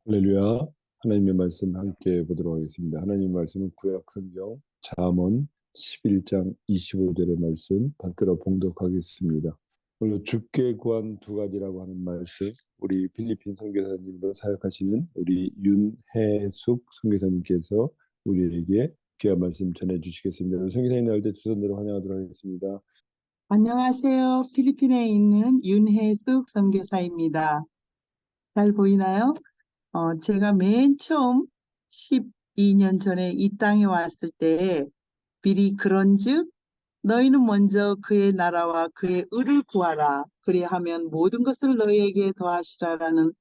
할렐루야. 하나님의 말씀 함께 보도록 하겠습니다. 하나님 말씀은 구약 성경 잠언 11장 25절의 말씀 받들어 봉독하겠습니다. 오늘 주께 구한 두 가지라고 하는 말씀, 우리 필리핀 선교사님으로 사역하시는 우리 윤혜숙 선교사님께서 우리에게 귀한 말씀 전해주시겠습니다. 선교사님 나올 때 두 손으로 환영하도록 하겠습니다. 안녕하세요. 필리핀에 있는 윤혜숙 선교사입니다. 잘 보이나요? 제가 맨 처음 12년 전에 이 땅에 왔을 때 미리 그런즉 너희는 먼저 그의 나라와 그의 의를 구하라. 그리하면 모든 것을 너희에게 더하시라라는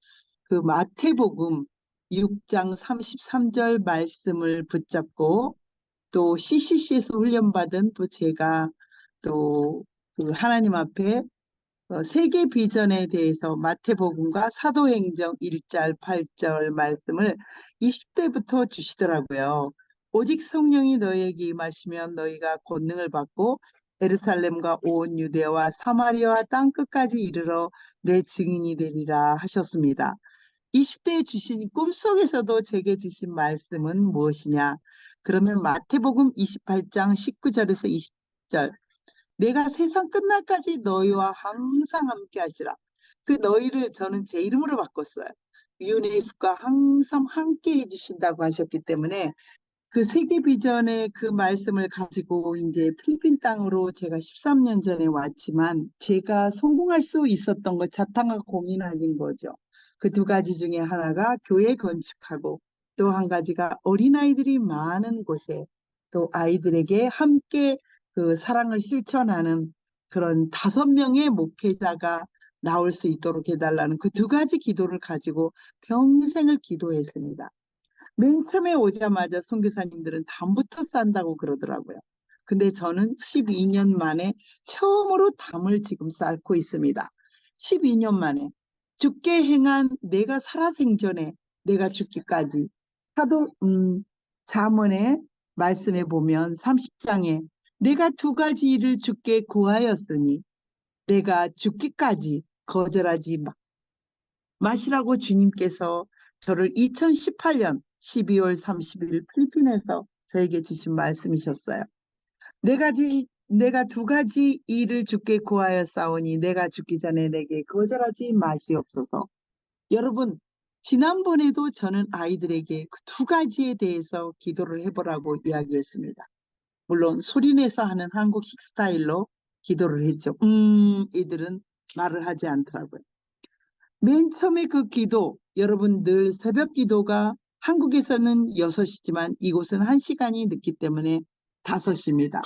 그 마태복음 6장 33절 말씀을 붙잡고 또 CCC에서 훈련받은 또 제가 또 그 하나님 앞에 세계 비전에 대해서 마태복음과 사도행정 1절 8절 말씀을 20대부터 주시더라고요. 오직 성령이 너희에게 임하시면 너희가 권능을 받고 예루살렘과 온 유대와 사마리아와 땅끝까지 이르러 내 증인이 되리라 하셨습니다. 20대에 주신 꿈속에서도 제게 주신 말씀은 무엇이냐? 그러면 마태복음 28장 19절에서 20절 내가 세상 끝날까지 너희와 항상 함께 하시라. 그 너희를 저는 제 이름으로 바꿨어요. 유네스코가 항상 함께 해주신다고 하셨기 때문에 그 세계 비전의 그 말씀을 가지고 이제 필리핀 땅으로 제가 13년 전에 왔지만 제가 성공할 수 있었던 것 자탕과 고민하는 거죠. 그 두 가지 중에 하나가 교회 건축하고 또 한 가지가 어린아이들이 많은 곳에 또 아이들에게 함께 그 사랑을 실천하는 그런 5명의 목회자가 나올 수 있도록 해달라는 그 두 가지 기도를 가지고 평생을 기도했습니다. 맨 처음에 오자마자 선교사님들은 담부터 싼다고 그러더라고요. 근데 저는 12년 만에 처음으로 담을 지금 쌓고 있습니다. 12년 만에 죽게 행한 내가 살아생전에 내가 죽기까지 사도 잠언의 말씀에 보면 30장에 내가 두 가지 일을 주께 구하였으니 내가 죽기까지 거절하지 마시라고 주님께서 저를 2018년 12월 30일 필리핀에서 저에게 주신 말씀이셨어요. 내가 두 가지 일을 주께 구하였사오니 내가 죽기 전에 내게 거절하지 마시옵소서. 여러분, 지난번에도 저는 아이들에게 그 두 가지에 대해서 기도를 해보라고 이야기했습니다. 물론 소리내서 하는 한국식 스타일로 기도를 했죠. 이들은 말을 하지 않더라고요. 맨 처음에 그 기도, 여러분 늘 새벽 기도가 한국에서는 6시지만 이곳은 1시간이 늦기 때문에 5시입니다.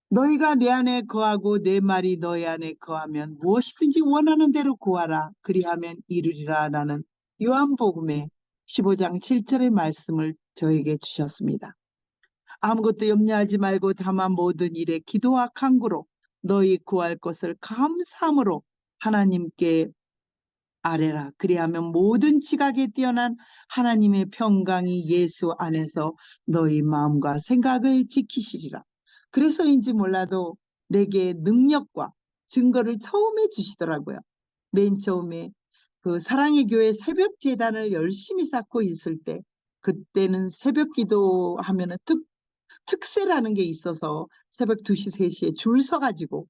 너희가 내 안에 거하고 내 말이 너희 안에 거하면 무엇이든지 원하는 대로 구하라. 그리하면 이루리라. 라는 요한복음의 15장 7절의 말씀을 저에게 주셨습니다. 아무것도 염려하지 말고 다만 모든 일에 기도와 간구로 너희 구할 것을 감사함으로 하나님께 아뢰라. 그리하면 모든 지각에 뛰어난 하나님의 평강이 예수 안에서 너희 마음과 생각을 지키시리라. 그래서인지 몰라도 내게 능력과 증거를 처음에 주시더라고요. 맨 처음에 그 사랑의 교회 새벽 재단을 열심히 쌓고 있을 때 그때는 새벽 기도하면은 특세라는 게 있어서 새벽 2시, 3시에 줄 서가지고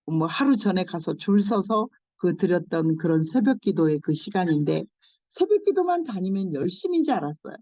뭐 하루 전에 가서 줄 서서 그 드렸던 그런 새벽 기도의 그 시간인데 새벽 기도만 다니면 열심인 줄 알았어요.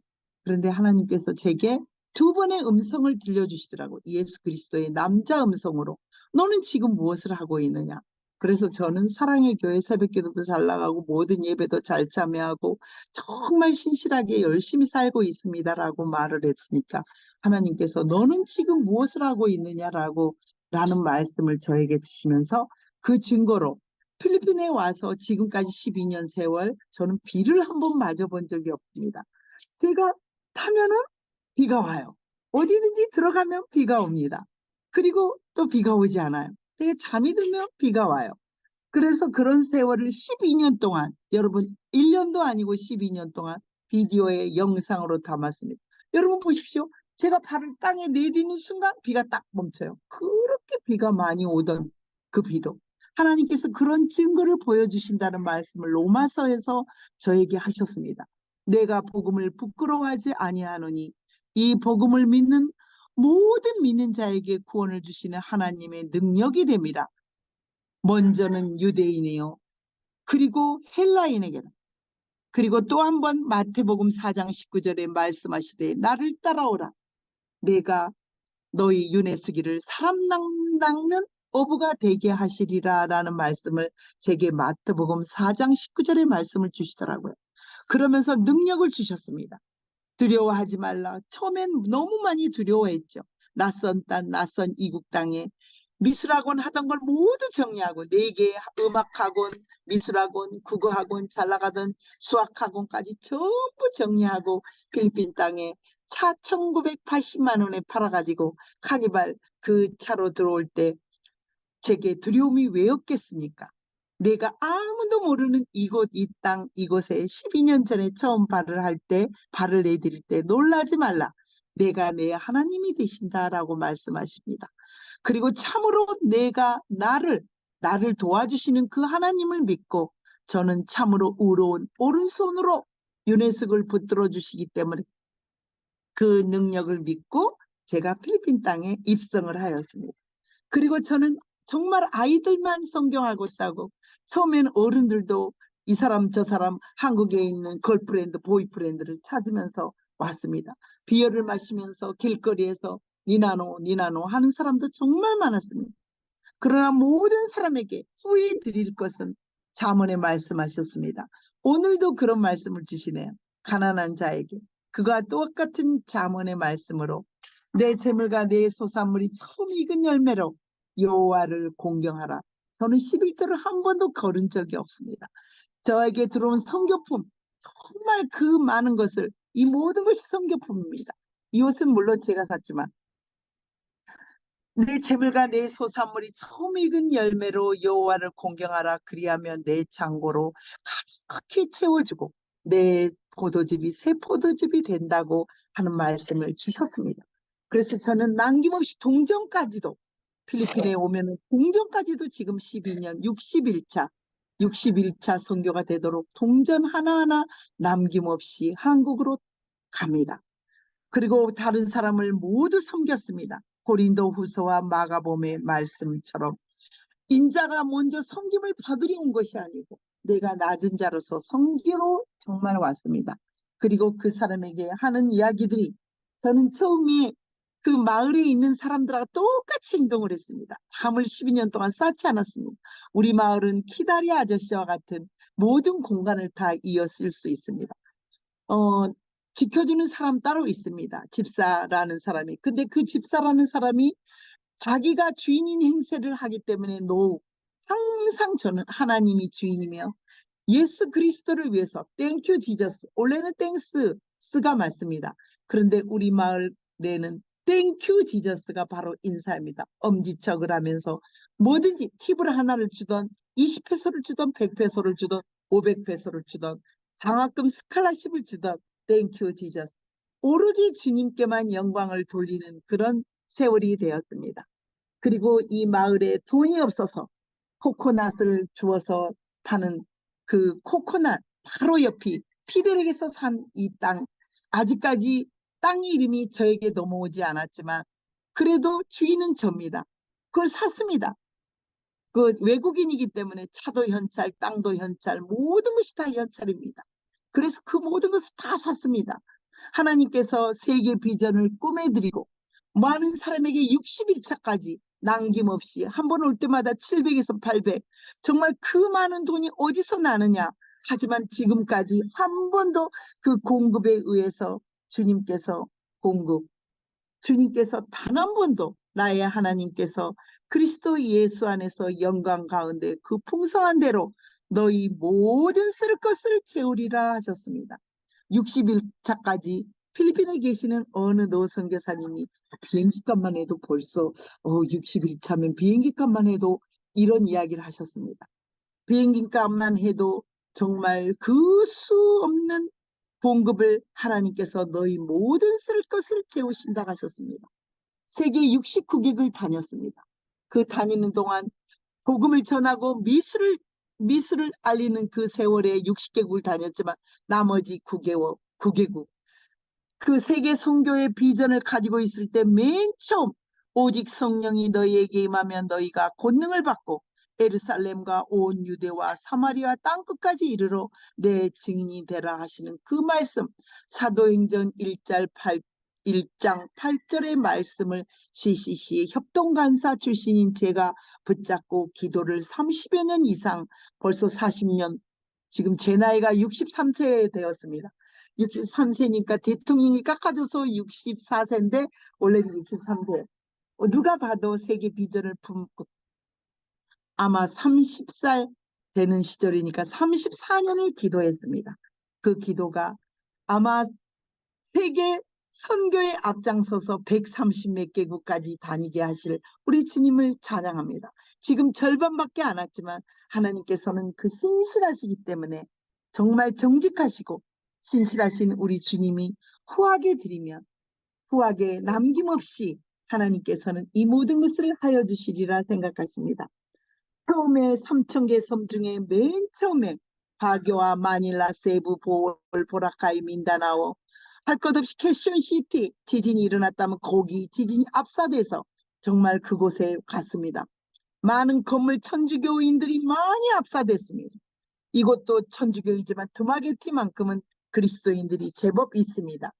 그런데 하나님께서 제게 두 번의 음성을 들려주시더라고요. 예수 그리스도의 남자 음성으로 너는 지금 무엇을 하고 있느냐. 그래서 저는 사랑의 교회 새벽 기도도 잘 나가고 모든 예배도 잘 참여하고 정말 신실하게 열심히 살고 있습니다라고 말을 했으니까 하나님께서 너는 지금 무엇을 하고 있느냐라고 라는 말씀을 저에게 주시면서 그 증거로 필리핀에 와서 지금까지 12년 세월 저는 비를 한 번 맞아본 적이 없습니다. 제가 타면은 비가 와요. 어디든지 들어가면 비가 옵니다. 그리고 또 비가 오지 않아요. 제가 잠이 들면 비가 와요. 그래서 그런 세월을 12년 동안 여러분 1년도 아니고 12년 동안 비디오에 영상으로 담았습니다. 여러분 보십시오. 제가 발을 땅에 내딛는 순간 비가 딱 멈춰요. 그렇게 비가 많이 오던 그 비도 하나님께서 그런 증거를 보여주신다는 말씀을 로마서에서 저에게 하셨습니다. 내가 복음을 부끄러워하지 아니하노니 이 복음을 믿는 모든 믿는 자에게 구원을 주시는 하나님의 능력이 됨이라. 먼저는 유대인이요 그리고 헬라인에게는, 그리고 또 한 번 마태복음 4장 19절에 말씀하시되 나를 따라오라. 내가 너희 윤회 쓰기를 사람 낚는 어부가 되게 하시리라 라는 말씀을 제게 마태복음 4장 19절의 말씀을 주시더라고요. 그러면서 능력을 주셨습니다. 두려워하지 말라. 처음엔 너무 많이 두려워했죠. 낯선 땅, 낯선 이국 땅에 미술학원 하던 걸 모두 정리하고 4개 음악학원, 미술학원, 국어학원, 잘 나가던 수학학원까지 전부 정리하고 필리핀 땅에 차 1980만 원에 팔아가지고 카니발 그 차로 들어올 때 제게 두려움이 왜 없겠습니까? 내가 아무도 모르는 이곳, 이 땅, 이곳에 12년 전에 처음 발을 내디딜 때 놀라지 말라. 내가 내 하나님이 되신다라고 말씀하십니다. 그리고 참으로 내가 나를 도와주시는 그 하나님을 믿고 저는 참으로 의로운 오른손으로 유네스크를 붙들어 주시기 때문에 그 능력을 믿고 제가 필리핀 땅에 입성을 하였습니다. 그리고 저는 정말 아이들만 성경하고 있다고, 처음에는 어른들도 이 사람 저 사람 한국에 있는 걸프렌드 보이프렌드를 찾으면서 왔습니다. 비어를 마시면서 길거리에서 니나노 니나노 하는 사람도 정말 많았습니다. 그러나 모든 사람에게 후히 드릴 것은 잠언에 말씀하셨습니다. 오늘도 그런 말씀을 주시네요. 가난한 자에게 그가 똑같은 잠언의 말씀으로 내 재물과 내 소산물이 처음 익은 열매로 여호와를 공경하라. 저는 11조를 한 번도 걸은 적이 없습니다. 저에게 들어온 성교품, 정말 그 많은 것을, 이 모든 것이 성교품입니다. 이 옷은 물론 제가 샀지만 내 재물과 내 소산물이 처음 익은 열매로 여호와를 공경하라. 그리하면 내 창고로 가득히 채워주고 내 포도즙이 새 포도즙이 된다고 하는 말씀을 주셨습니다. 그래서 저는 남김없이 동전까지도, 필리핀에 오면 동전까지도 지금 12년 61차 선교가 되도록 동전 하나하나 남김없이 한국으로 갑니다. 그리고 다른 사람을 모두 섬겼습니다. 고린도 후서와 마가복음의 말씀처럼 인자가 먼저 섬김을 받으려 온 것이 아니고 내가 낮은 자로서 섬기러 정말 왔습니다. 그리고 그 사람에게 하는 이야기들이, 저는 처음에 그 마을에 있는 사람들하고 똑같이 행동을 했습니다. 잠을 12년 동안 쌓지 않았습니다. 우리 마을은 키다리 아저씨와 같은 모든 공간을 다 이었을 수 있습니다. 지켜주는 사람 따로 있습니다. 집사라는 사람이. 근데 그 집사라는 사람이 자기가 주인인 행세를 하기 때문에 항상 저는 하나님이 주인이며 예수 그리스도를 위해서 땡큐 지저스, 원래는 땡스가 맞습니다. 그런데 우리 마을에는 땡큐 지저스가 바로 인사입니다. 엄지척을 하면서 뭐든지 팁을 하나를 주던 20페소를 주던 100페소를 주던 500페소를 주던 장학금 스칼라십을 주던 땡큐 지저스, 오로지 주님께만 영광을 돌리는 그런 세월이 되었습니다. 그리고 이 마을에 돈이 없어서 코코넛을 주워서 파는 그 코코넛 바로 옆이 피데릭에서 산 이 땅, 아직까지 땅 이름이 저에게 넘어오지 않았지만 그래도 주인은 접니다. 그걸 샀습니다. 그 외국인이기 때문에 차도 현찰, 땅도 현찰, 모든 것이 다 현찰입니다. 그래서 그 모든 것을 다 샀습니다. 하나님께서 세계 비전을 꿈에드리고 많은 사람에게 61차까지 남김없이 한 번 올 때마다 700에서 800, 정말 그 많은 돈이 어디서 나느냐. 하지만 지금까지 한 번도 그 공급에 의해서 주님께서 단 한 번도 나의 하나님께서 그리스도 예수 안에서 영광 가운데 그 풍성한 대로 너희 모든 쓸 것을 채우리라 하셨습니다. 60일차까지 필리핀에 계시는 어느 노 선교사님이 비행기값만 해도 벌써 60일차면 비행기값만 해도 이런 이야기를 하셨습니다. 비행기값만 해도 정말 그 수 없는 봉급을 하나님께서 너희 모든 쓸 것을 채우신다 하셨습니다. 세계 69개국을 다녔습니다. 그 다니는 동안 복음을 전하고 미술을 알리는 그 세월에 60개국을 다녔지만 나머지 9개국 그 세계 선교의 비전을 가지고 있을 때 맨 처음 오직 성령이 너희에게 임하면 너희가 권능을 받고 예루살렘과 온 유대와 사마리아 땅끝까지 이르러 내 증인이 되라 하시는 그 말씀, 사도행전 1장 8절의 말씀을 CCC 협동간사 출신인 제가 붙잡고 기도를 30여 년 이상, 벌써 40년, 지금 제 나이가 63세 되었습니다. 63세니까 대통령이 깎아줘서 64세인데 원래는 63세. 누가 봐도 세계 비전을 품고 아마 30살 되는 시절이니까 34년을 기도했습니다. 그 기도가 아마 세계 선교에 앞장서서 130 몇 개국까지 다니게 하실 우리 주님을 찬양합니다. 지금 절반밖에 안 왔지만 하나님께서는 그 신실하시기 때문에 정말 정직하시고 신실하신 우리 주님이 후하게 드리면 후하게 남김없이 하나님께서는 이 모든 것을 하여 주시리라 생각하십니다. 처음에 3,000개 섬 중에 맨 처음에 바교와 마닐라, 세부, 보홀, 보라카이, 민다나오 할 것 없이 캐션시티 지진이 일어났다면 거기 지진이 압사돼서 정말 그곳에 갔습니다. 많은 건물 천주교인들이 많이 압사됐습니다. 이곳도 천주교이지만 두마게티만큼은 그리스도인들이 제법 있습니다.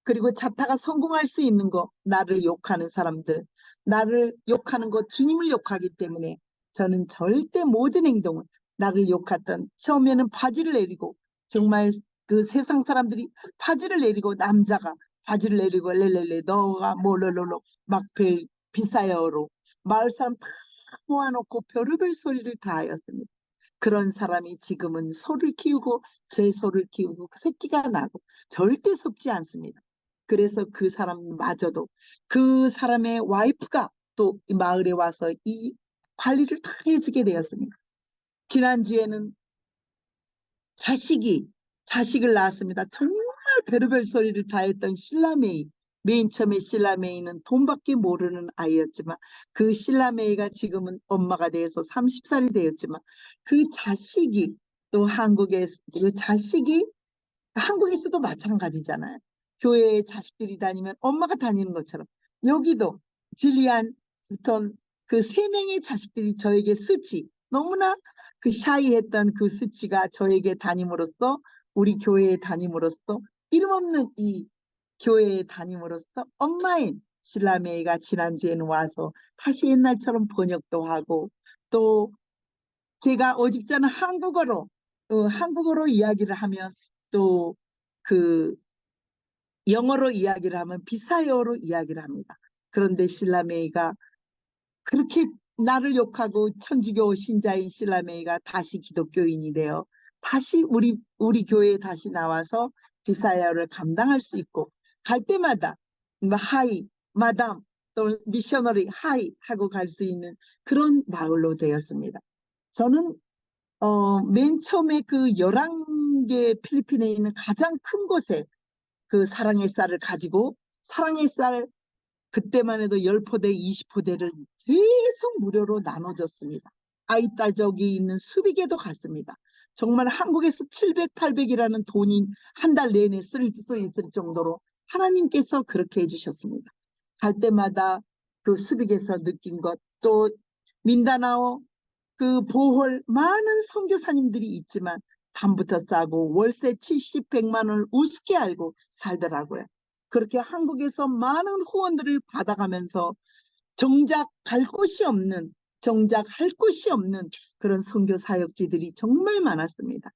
그리고 자타가 성공할 수 있는 거, 나를 욕하는 사람들, 나를 욕하는 거 주님을 욕하기 때문에 저는 절대 모든 행동은 나를 욕했던 처음에는 바지를 내리고 정말 그 세상 사람들이 바지를 내리고 남자가 바지를 내리고 렐렐레 너가 뭐롤롤로 막 비싸요로 마을 사람 다 모아놓고 별의별 소리를 다 하였습니다. 그런 사람이 지금은 소를 키우고 제 소를 키우고 그 새끼가 나고 절대 속지 않습니다. 그래서 그 사람마저도 그 사람의 와이프가 또 이 마을에 와서 이 관리를 다 해주게 되었습니다. 지난주에는 자식을 낳았습니다. 정말 별의별 소리를 다 했던 실라메이. 맨 처음에 실라메이는 돈밖에 모르는 아이였지만 그 실라메이가 지금은 엄마가 돼서 30살이 되었지만 그 자식이 또 그 자식이 한국에서도 마찬가지잖아요. 교회에 자식들이 다니면 엄마가 다니는 것처럼 여기도 질리안, 부턴 그 세 명의 자식들이 저에게 수치, 너무나 그 샤이했던 그 수치가 저에게 담임으로써 우리 교회에 담임으로써 이름 없는 이 교회에 담임으로써 엄마인 실라메이가 지난주에는 와서 다시 옛날처럼 번역도 하고 또 제가 어집잖은 한국어로 이야기를 하면 또 그 영어로 이야기를 하면 비사요로 이야기를 합니다. 그런데 실라메이가 그렇게 나를 욕하고 천주교 신자인 실라메이가 다시 기독교인이 되어 다시 우리 교회에 다시 나와서 비사야를 감당할 수 있고 갈 때마다 뭐 하이, 마담, 또 미셔너리 하이 하고 갈 수 있는 그런 마을로 되었습니다. 저는 맨 처음에 그 11개 필리핀에 있는 가장 큰 곳에 그 사랑의 쌀을 가지고 사랑의 쌀 그때만 해도 10포대, 20포대를 계속 무료로 나눠줬습니다. 아이따적이 있는 수비계도 갔습니다. 정말 한국에서 700, 800이라는 돈이 한 달 내내 쓸 수 있을 정도로 하나님께서 그렇게 해주셨습니다. 갈 때마다 그 수비계에서 느낀 것, 또 민다나오, 그 보홀 많은 선교사님들이 있지만 담부터 싸고 월세 70, 100만 원을 우습게 알고 살더라고요. 그렇게 한국에서 많은 후원들을 받아가면서 정작 갈 곳이 없는, 정작 할 곳이 없는 그런 선교 사역지들이 정말 많았습니다.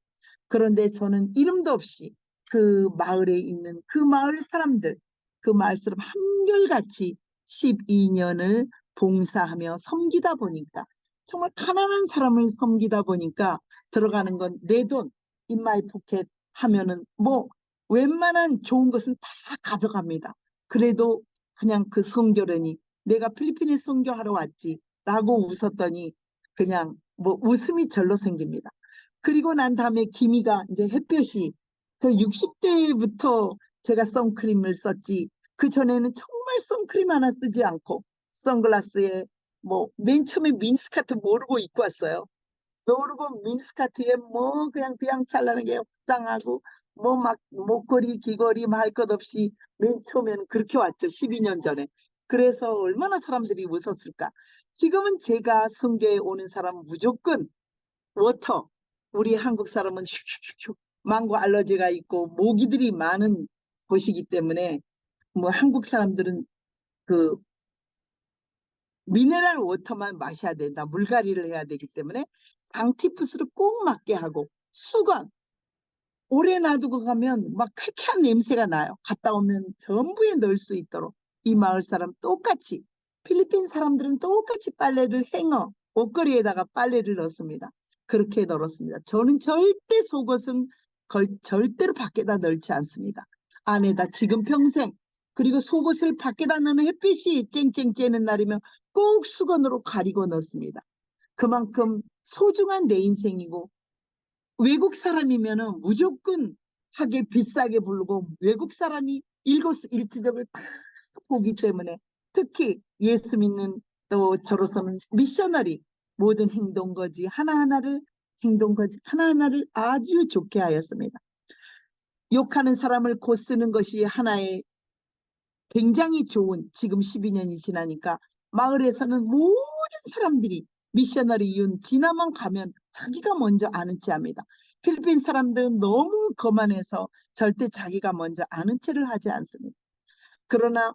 그런데 저는 이름도 없이 그 마을에 있는 그 마을 사람들, 그 마을 사람 한결같이 12년을 봉사하며 섬기다 보니까 정말 가난한 사람을 섬기다 보니까 들어가는 건 내 돈, in my pocket 하면은 뭐 웬만한 좋은 것은 다 가져갑니다. 그래도 그냥 그 선교련이 내가 필리핀에 선교하러 왔지 라고 웃었더니 그냥 뭐 웃음이 절로 생깁니다. 그리고 난 다음에 기미가 이제 햇볕이 저 60대부터 제가 선크림을 썼지 그 전에는 정말 선크림 하나 쓰지 않고 선글라스에 뭐 맨 처음에 민스카트 모르고 입고 왔어요. 모르고 민스카트에 뭐 그냥 비앙찰나게 화장하고 뭐 막 목걸이 귀걸이 말 것 없이 맨 처음에는 그렇게 왔죠. 12년 전에. 그래서 얼마나 사람들이 웃었을까. 지금은 제가 성교에 오는 사람은 무조건 워터. 우리 한국 사람은 슉슉슉 망고 알러지가 있고 모기들이 많은 곳이기 때문에 뭐 한국 사람들은 그 미네랄 워터만 마셔야 된다. 물갈이를 해야 되기 때문에 장티푸스를 꼭 맞게 하고 수건 오래 놔두고 가면 막 쾌쾌한 냄새가 나요. 갔다 오면 전부에 넣을 수 있도록 이 마을 사람 똑같이 필리핀 사람들은 똑같이 빨래를 행어 옷걸이에다가 빨래를 넣습니다. 그렇게 널었습니다. 저는 절대 속옷은 절대로 밖에다 널지 않습니다. 안에다 지금 평생 그리고 속옷을 밖에다 넣는 햇빛이 쨍쨍 쬐는 날이면 꼭 수건으로 가리고 넣습니다. 그만큼 소중한 내 인생이고 외국 사람이면은 무조건 하게 비싸게 부르고 외국 사람이 일거수일투족을 다 보기 때문에 특히 예수 믿는 또 저로서는 미셔너리 모든 행동거지 하나하나를 행동거지 하나하나를 아주 좋게 하였습니다. 욕하는 사람을 곧 쓰는 것이 하나의 굉장히 좋은 지금 12년이 지나니까 마을에서는 모든 사람들이 미셔너리 윤 지나만 가면 자기가 먼저 아는 체 합니다. 필리핀 사람들은 너무 거만해서 절대 자기가 먼저 아는 체를 하지 않습니다. 그러나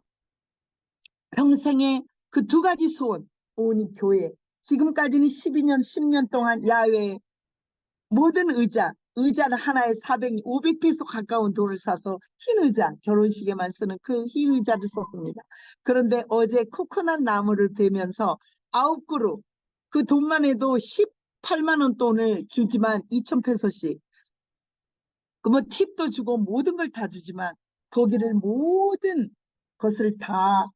평생에 그 두 가지 소원, 오니 교회, 지금까지는 12년, 10년 동안 야외 모든 의자를 하나에 500페소 가까운 돈을 사서 흰 의자, 결혼식에만 쓰는 그 흰 의자를 썼습니다. 그런데 어제 코코넛 나무를 베면서 9그루, 그 돈만 해도 18만 원 돈을 주지만 2,000페소씩. 그 뭐 팁도 주고 모든 걸 다 주지만 거기를 모든 것을 다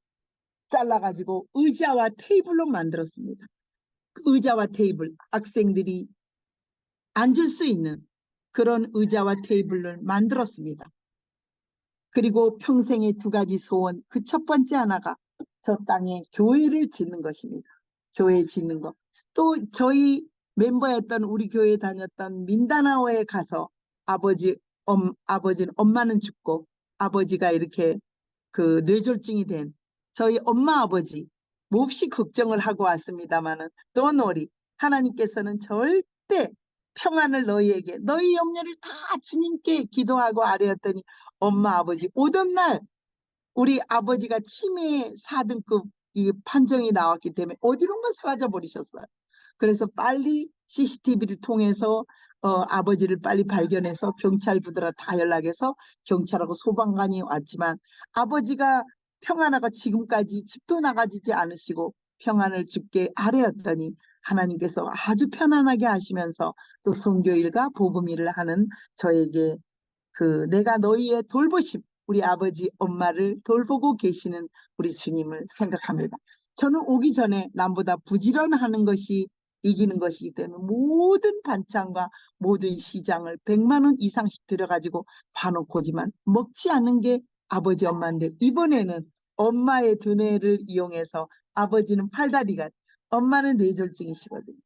잘라가지고 의자와 테이블로 만들었습니다. 그 의자와 테이블, 학생들이 앉을 수 있는 그런 의자와 테이블을 만들었습니다. 그리고 평생의 두 가지 소원, 그 첫 번째 하나가 저 땅에 교회를 짓는 것입니다. 교회 짓는 것. 또 저희 멤버였던 우리 교회 다녔던 민다나오에 가서 아버지는 엄마는 죽고 아버지가 이렇게 그 뇌졸중이 된 저희 엄마 아버지 몹시 걱정을 하고 왔습니다마는 Don't worry. 하나님께서는 절대 평안을 너희에게 너희 염려를 다 주님께 기도하고 아뢰었더니 엄마 아버지 오던 날 우리 아버지가 치매 4등급 이 판정이 나왔기 때문에 어디론가 사라져 버리셨어요. 그래서 빨리 CCTV를 통해서 아버지를 빨리 발견해서 경찰 부대로 다 연락해서 경찰하고 소방관이 왔지만 아버지가 평안하고 지금까지 집도 나가지지 않으시고 평안을 주께 아뢰었더니 하나님께서 아주 편안하게 하시면서 또 선교일과 복음일을 하는 저에게 그 내가 너희의 돌보심 우리 아버지 엄마를 돌보고 계시는 우리 주님을 생각합니다. 저는 오기 전에 남보다 부지런하는 것이 이기는 것이기 때문에 모든 반찬과 모든 시장을 100만 원 이상씩 들여가지고 봐놓고지만 먹지 않는 게 아버지 엄마인데 이번에는 엄마의 두뇌를 이용해서 아버지는 팔다리가 엄마는 뇌졸중이시거든요.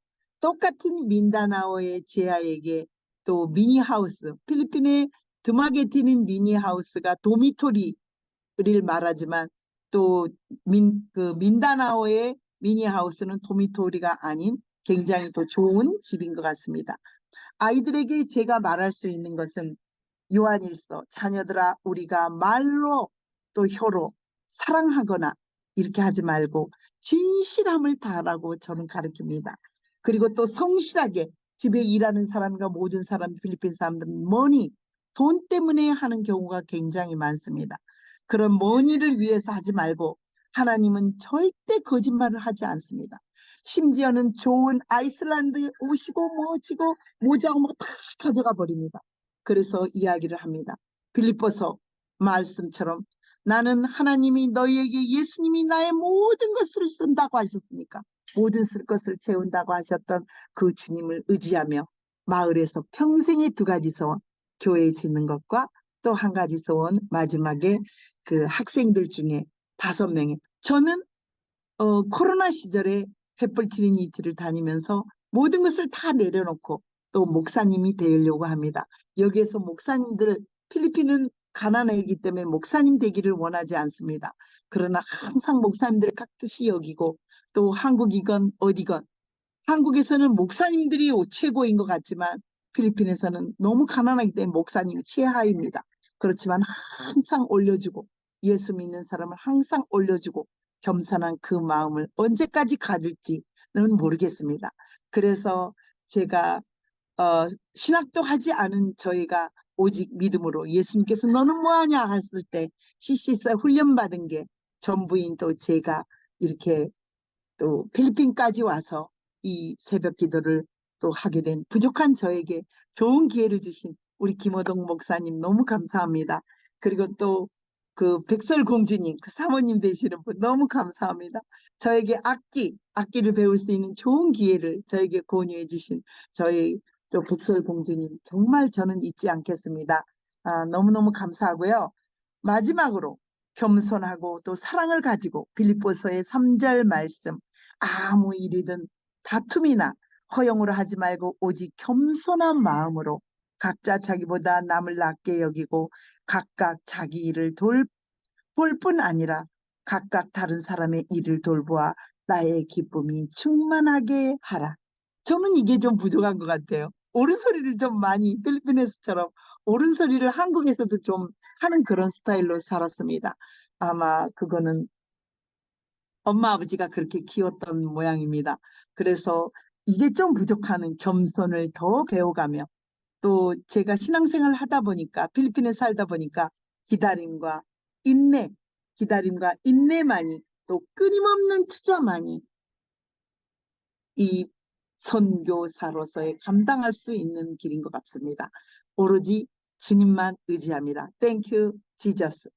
똑같은 민다나오의 제아에게 또 미니하우스 필리핀의 드마게티는 미니하우스가 도미토리를 말하지만 또 민다나오의 미니하우스는 도미토리가 아닌 굉장히 더 좋은 집인 것 같습니다. 아이들에게 제가 말할 수 있는 것은 요한일서 자녀들아 우리가 말로 또 혀로 사랑하거나 이렇게 하지 말고 진실함을 다하라고 저는 가르칩니다. 그리고 또 성실하게 집에 일하는 사람과 모든 사람 필리핀 사람들은 돈 때문에 하는 경우가 굉장히 많습니다. 그런 머니를 위해서 하지 말고 하나님은 절대 거짓말을 하지 않습니다. 심지어는 좋은 아이슬란드에 오시고 뭐지고 모자고 뭐 다 가져가 버립니다. 그래서 이야기를 합니다. 빌립보서 말씀처럼 나는 하나님이 너희에게 예수님이 나의 모든 것을 쓴다고 하셨으니까 모든 쓸 것을 채운다고 하셨던 그 주님을 의지하며 마을에서 평생의 두 가지 소원 교회 짓는 것과 또 한 가지 소원 마지막에 그 학생들 중에 5명이 저는 코로나 시절에 횃불 트리니티를 다니면서 모든 것을 다 내려놓고 또 목사님이 되려고 합니다. 여기에서 목사님들, 필리핀은 가난하기 때문에 목사님 되기를 원하지 않습니다. 그러나 항상 목사님들을 깍듯이 여기고 또 한국이건 어디건 한국에서는 목사님들이 최고인 것 같지만 필리핀에서는 너무 가난하기 때문에 목사님이 최하입니다. 그렇지만 항상 올려주고 예수 믿는 사람을 항상 올려주고 겸손한 그 마음을 언제까지 가질지는 모르겠습니다. 그래서 제가 신학도 하지 않은 저희가 오직 믿음으로 예수님께서 너는 뭐하냐 했을 때 CC사 훈련받은 게 전부인 또 제가 이렇게 또 필리핀까지 와서 이 새벽 기도를 또 하게 된 부족한 저에게 좋은 기회를 주신 우리 김호동 목사님 너무 감사합니다. 그리고 또 그 백설공주님, 그 사모님 되시는 분 너무 감사합니다. 저에게 악기를 배울 수 있는 좋은 기회를 저에게 공유해 주신 저희 또 백설공주님 정말 저는 잊지 않겠습니다. 너무너무 감사하고요. 마지막으로 겸손하고 또 사랑을 가지고 빌립보서의 3절 말씀 아무 일이든 다툼이나 허용으로 하지 말고 오직 겸손한 마음으로 각자 자기보다 남을 낮게 여기고 각각 자기 일을 돌볼 뿐 아니라 각각 다른 사람의 일을 돌보아 나의 기쁨이 충만하게 하라. 저는 이게 좀 부족한 것 같아요. 옳은 소리를 좀 많이 필리핀에서처럼 옳은 소리를 한국에서도 좀 하는 그런 스타일로 살았습니다. 아마 그거는 엄마 아버지가 그렇게 키웠던 모양입니다. 그래서 이게 좀 부족하는 겸손을 더 배워가며 또 제가 신앙생활 하다 보니까 필리핀에 살다 보니까 기다림과 인내, 기다림과 인내만이 또 끊임없는 투자만이 이 선교사로서의 감당할 수 있는 길인 것 같습니다. 오로지 주님만 의지합니다. Thank you, Jesus.